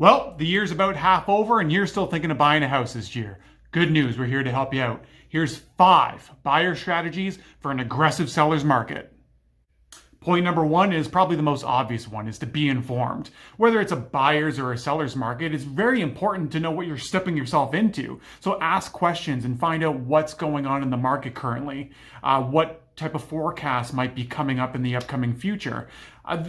Well, the year's about half over and you're still thinking of buying a house this year. Good news, we're here to help you out. Here's 5 buyer strategies for an aggressive seller's market. Point number 1 is probably the most obvious one, is to be informed. Whether it's a buyer's or a seller's market, it's very important to know what you're stepping yourself into. So ask questions and find out what's going on in the market currently. What type of forecast might be coming up in the upcoming future.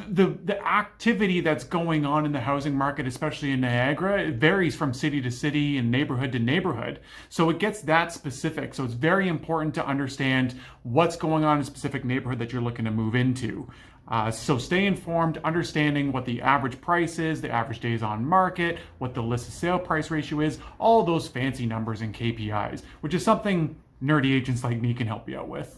The activity that's going on in the housing market, especially in Niagara, it varies from city to city and neighborhood to neighborhood. So it gets that specific. So it's very important to understand what's going on in a specific neighborhood that you're looking to move into. So stay informed, understanding what the average price is, the average days on market, what the list to sale price ratio is, all those fancy numbers and KPIs, which is something nerdy agents like me can help you out with.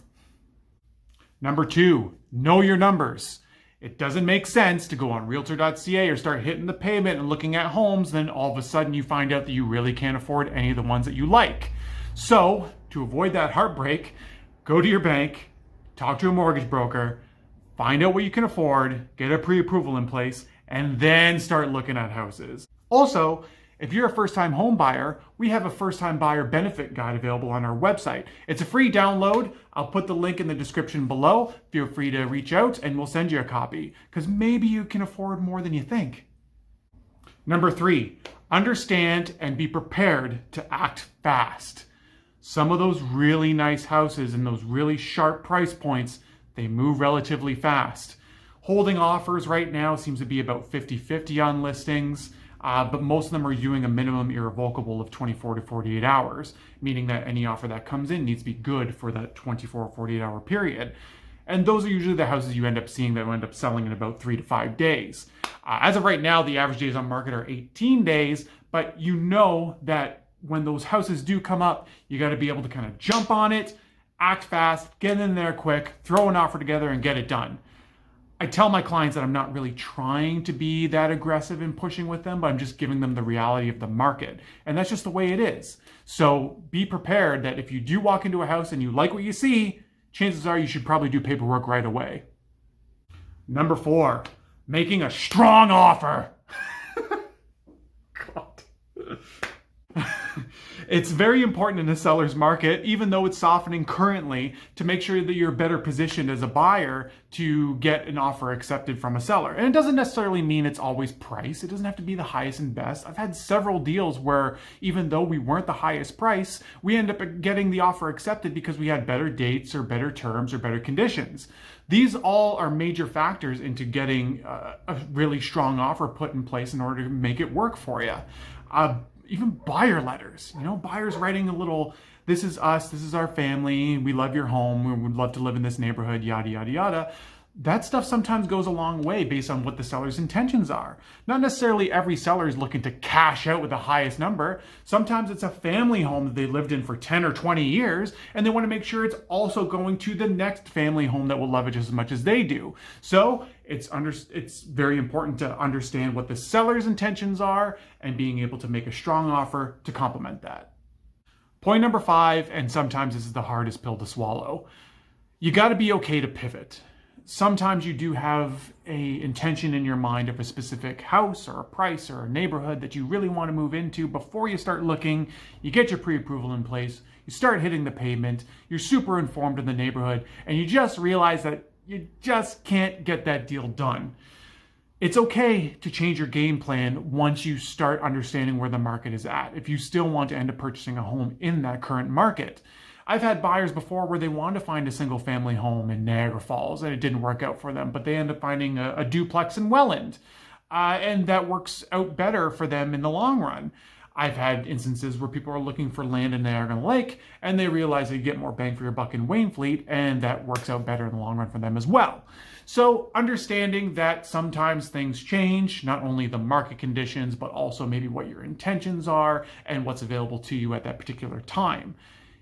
Number 2, know your numbers. It doesn't make sense to go on realtor.ca or start hitting the pavement and looking at homes, then all of a sudden you find out that you really can't afford any of the ones that you like. So to avoid that heartbreak, go to your bank, talk to a mortgage broker, find out what you can afford, get a pre-approval in place, and then start looking at houses. Also, if you're a first-time home buyer, we have a first-time buyer benefit guide available on our website. It's a free download. I'll put the link in the description below. Feel free to reach out and we'll send you a copy, because maybe you can afford more than you think. Number 3, understand and be prepared to act fast. Some of those really nice houses and those really sharp price points, they move relatively fast. Holding offers right now seems to be about 50-50 on listings. But most of them are doing a minimum irrevocable of 24 to 48 hours, meaning that any offer that comes in needs to be good for that 24 or 48 hour period. And those are usually the houses you end up seeing that will end up selling in about 3 to 5 days. As of right now, the average days on market are 18 days, but you know that when those houses do come up, you got to be able to kind of jump on it, act fast, get in there quick, throw an offer together and get it done. I tell my clients that I'm not really trying to be that aggressive in pushing with them, but I'm just giving them the reality of the market. And that's just the way it is. So be prepared that if you do walk into a house and you like what you see, chances are you should probably do paperwork right away. Number 4, making a strong offer. God. It's very important in the seller's market, even though it's softening currently, to make sure that you're better positioned as a buyer to get an offer accepted from a seller. And it doesn't necessarily mean it's always price. It doesn't have to be the highest and best. I've had several deals where even though we weren't the highest price, we end up getting the offer accepted because we had better dates or better terms or better conditions. These all are major factors into getting a really strong offer put in place in order to make it work for you. Even buyer letters, buyers writing a little, this is us, this is our family, we love your home, we would love to live in this neighborhood, yada, yada, yada. That stuff sometimes goes a long way based on what the seller's intentions are. Not necessarily every seller is looking to cash out with the highest number. Sometimes it's a family home that they lived in for 10 or 20 years, and they want to make sure it's also going to the next family home that will love it just as much as they do. So it's very important to understand what the seller's intentions are and being able to make a strong offer to complement that. Point number 5, and sometimes this is the hardest pill to swallow. You got to be okay to pivot. Sometimes you do have a intention in your mind of a specific house or a price or a neighborhood that you really want to move into. Before you start looking, you get your pre-approval in place, you start hitting the pavement, you're super informed in the neighborhood, and you just realize that you just can't get that deal done. It's okay to change your game plan once you start understanding where the market is at, if you still want to end up purchasing a home in that current market. I've had buyers before where they wanted to find a single family home in Niagara Falls and it didn't work out for them, but they end up finding a duplex in Welland. And that works out better for them in the long run. I've had instances where people are looking for land in Niagara Lake and they realize they get more bang for your buck in Waynfleet, and that works out better in the long run for them as well. So understanding that sometimes things change, not only the market conditions, but also maybe what your intentions are and what's available to you at that particular time.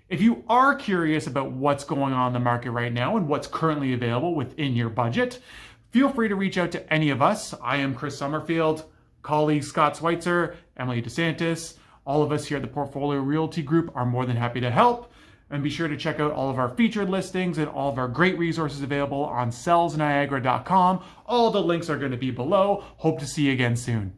If you are curious about what's going on in the market right now and what's currently available within your budget, feel free to reach out to any of us. I am Chris Somerfield, colleague Scott Schweitzer, Emily DeSantis. All of us here at the Portfolio Realty Group are more than happy to help. And be sure to check out all of our featured listings and all of our great resources available on sellsniagara.com. All the links are going to be below. Hope to see you again soon.